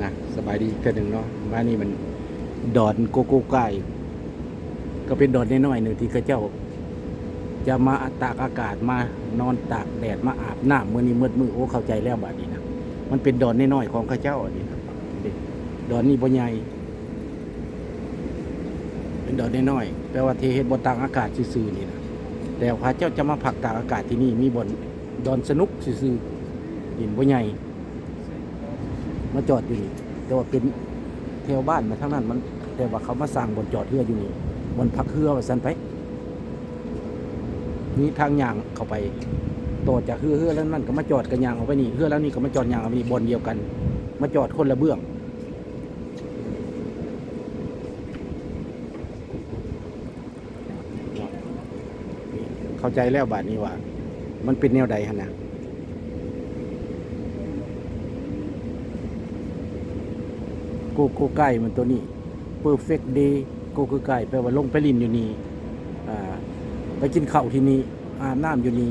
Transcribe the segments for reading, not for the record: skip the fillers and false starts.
นะสบายดีกันหนึ่งเนาะบ้านนี้มันดอนโกโก้ไก่ก็เป็นดอนน้อยๆหนึ่งที่เขาเจ้าจะมาตากอากาศมานอนตากแดดมาอาบน้ำมื้อนี้มืดโอ้เข้าใจแล้วบัดนี้นะมันเป็นดอนน้อยๆของเขาเจ้าอันนี้นะดอนนี้บ่ใหญ่เป็นดอนน้อยๆแปลว่าเทเฮ็ดบ่ตากอากาศซื่อๆนี่นะแต่เขาเจ้าจะมาพักตากอากาศที่นี่มีบ่อนดอนสนุกซื่อๆดินบ่ใหญ่มาจอดอยู่นี่แต่ว่าเป็นแถวบ้านมาทั้งนั้นมันแต่ว่าเขามาสร้างบนจอดเรืออยู่นี่บนพักเรือว่าซั่นไปนี่ทางย่างเข้าไปต่อจากเรือแล้วนั่นก็มาจอดกันย่างเอาไปนี่เรือแล้วนี่ก็มาจอดย่างเอาไปนี่บนเดียวกันมาจอดคนละเบื้องเข้าใจแล้วบาดนี้ว่ามันเป็นแนวใดฮะนะโกโก้ไก่มันตัวนี้ perfect day โกโก้ไก่แปลว่าลงไปลินอยู่นี่ไปกินข้าวที่นี่อาบน้ำอยู่นี่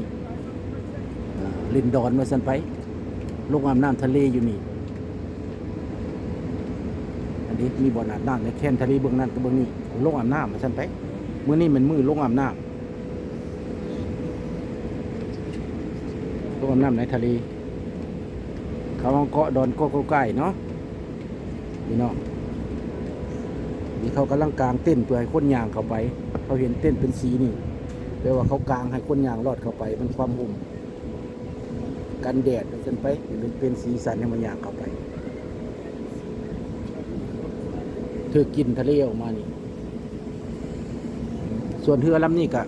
ลินดอนมาสันไปลงอาบน้ำทะเลอยู่นี่อันนี้มีบ่ออาบน้ำในแค่นทะเลเบื้องนั้นกับเบื้องนี้ลงอาบน้ำมาสันไปเมื่อนี้มันมือลงอาบน้ำลงอาบน้ำในทะเลเขาเกาะดอนโกโก้ไก่เนาะนี่เนาะนี่เขากำลังกางเต้นเพื่อให้คนยางเข้าไปเขาเห็นเต้นเป็นสีนี่แปลว่าเขากางให้คนยางรอดเข้าไปมันความหุ่มกันแดดจนไปเป็นสีสันให้มันยางเข้าไปเธอกินทะเลออกมานี่ส่วนเรือลำนี้กะ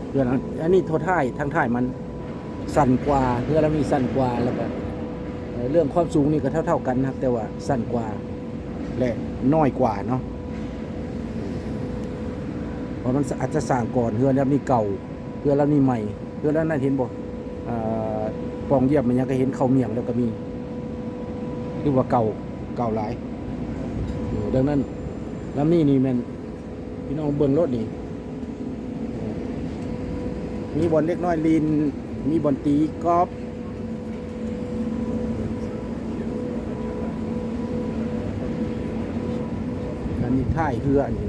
เรืออันนี้โทษท่ายทั้งท่ายมันสั่นกว่าเรือลำนี้สั่นกว่าแล้วก็เรื่องความสูงนี่ก็เท่ากันนะครับแต่ว่าสั้นกว่าและน้อยกว่าเนาะเพราะมันอาจจะสร้างก่อนเรือแล้วนี่เก่าเรือแล้วนี่ใหม่เรือแล้วนั่นเห็นบ่ปองเยียบมันยังก็เห็นเขาเมียงแล้วก็มีคือว่าเก่าหลายดังนั้นลำนี้นี่แม่นพี่น้องเบิ่งรถนี่มีบอลเล็กน้อยลีนมีบอลตีกอล์ฟอันนี้ท่ายเรืออันนี้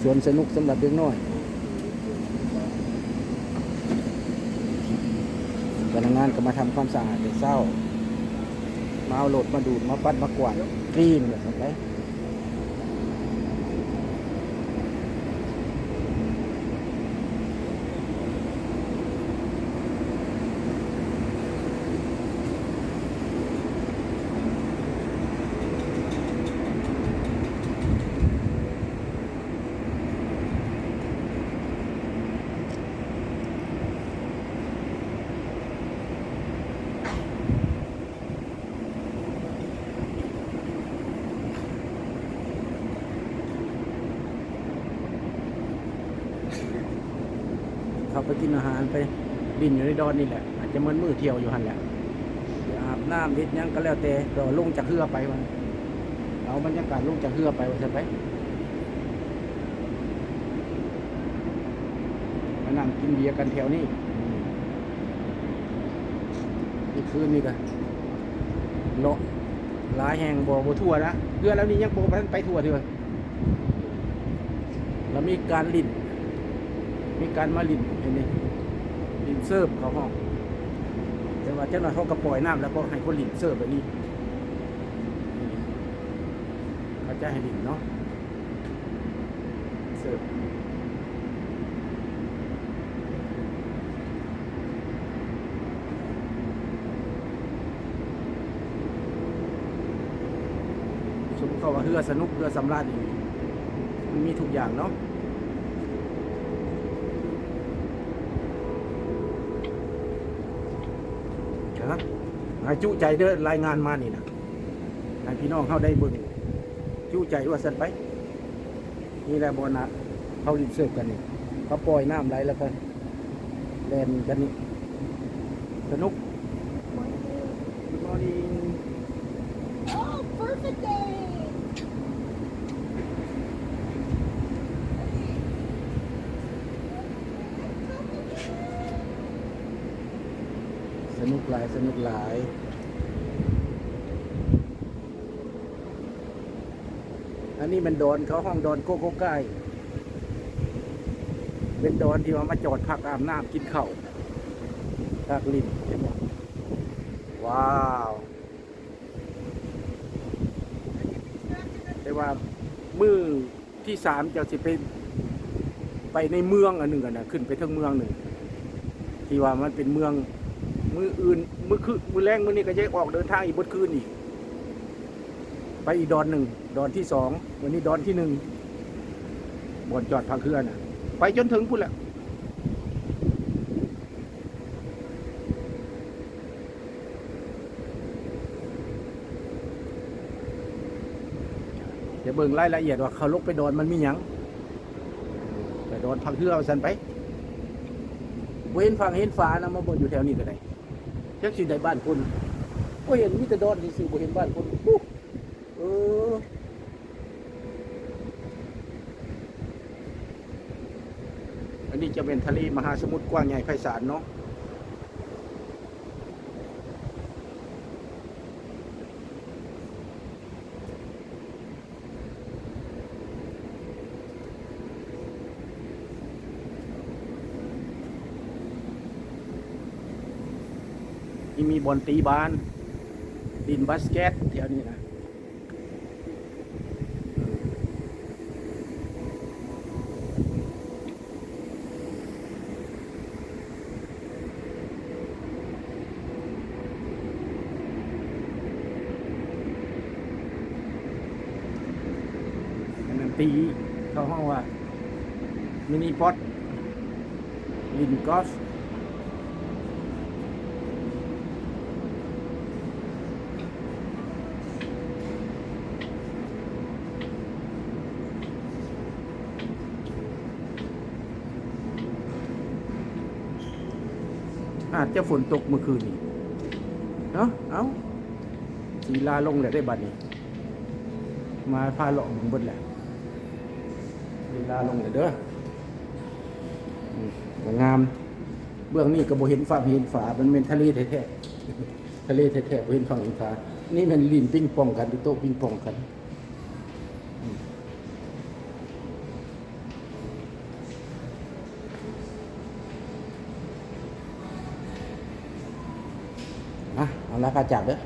สวนสนุกสำหรับเด็กน้อยพนักงานก็มาทำความสะอาดแต่เช้ามาเอาโหลดมาดูดมาปัดมากวาดคลีนแบบนี้เขาไปกินอาหารไปดินอยู่ในดอนนี่แหละอาจจะมันมือเที่ยวอยู่หันแหละอาบน้ำนิดยังก็แล้วแต่ก็ลงจากเรือไปวันเอาบรรยากาศลงจากเรือไปว่าจะไปมานั่งกินเบียร์กันแถวนี้นี่คืนนี่กันเลาะหลายแห่งบ่ทั่วนะเรือแล้วนี่ยังไปทั่วเถอะแล้วมีการลิ้นมีการมาลิ้นเห็นไหมลิ้นเซิร์ฟเขาห้องแต่ว่าเจ้าหน้าเขาก็ปล่อยน้ำแล้วก็ให้คนลิ้นเซิร์ฟแบบนี้เขาจะให้ลิ้นเนาะเซิร์ฟสมมติเขาว่าเรือสนุกเรือสำราญอีกมันมีทุกอย่างเนาะให้จุใจเด้อรายงานมานี่นะให้พี่น้องเข้าได้เบิ่งจุใจว่าสันไปนี่แหละบอลนะเขาลินเสิร์ฟกันนี่เขาปล่อยน้ำไหลแล้วก็แลนกันนี่สนุก Good morning Oh, perfect day! สนุกหลายสนุกหลาย อันนี้มันดอนเขาห้องดอนโกโก้ใกล้เป็นดอนที่ว่ามาจอดพักอาบน้ำกินข้าวพักลิ้นเห็นไหมว้าวแต่ว่ามือที่สามจะสิไปในเมืองอันหนึ่งกันนะขึ้นไปทั้งเมืองหนึ่งที่ว่ามันเป็นเมืองมืออื่นมือแรงมือนี้ก็จะออกเดินทางอีกบนคืนอีกไปอีกดอนหนึ่งดอนที่สองวันนี้ดอนที่หนึ่งบนจอดพักเครื่องน่ะไปจนถึงพุ่นแหละเดี๋ยวเบิ่งรายละเอียดว่าเขาลกไปดอนมันมีหยังไปดอนพักเครื่องเอาสันไปเห็นฟังเห็นฟ้านะมาบนอยู่แถวนี้ก็ได้จักสิได้บ้านคนก็เห็นมีแต่ดอนซื่อๆบ่เห็นบ้านคนปุ๊บอันนี้จะเป็นทะเลมหาสมุทรกว้างใหญ่ไพศาลเนาะที่มีบอลตีบานดินบาสเกตแถวนี้นะอันนั้นตีเขาห้องว่ามินิพอตลินกอล์ฟอาจจะฝนตกเมื่อคืนนี้เนาะเอาสีลาลงเลยได้บัดนี้มาพาเลาะบุญบนแหละสีลาลงเลยเด้องามเบื้องนี้ก็บ่เห็นฟ้าเห็นฝามันเป็นทะเลแท้ๆทะเลแท้ๆบ่เห็นฝั่งเห็นฝานี่มันลิ้นปิ้งปองกันที่โต๊ะปิ้งปองกันเอาละพาจากเด้อ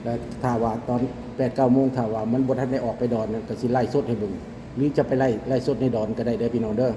แล้วถ้าว่าตอน8-9 โมงถ้าว่ามันบ่ทันได้ออกไปดอนก็สิไล่สดให้เบิ่งหรือจะไปไล่สดในดอนก็ได้เด้อพี่น้องเด้อ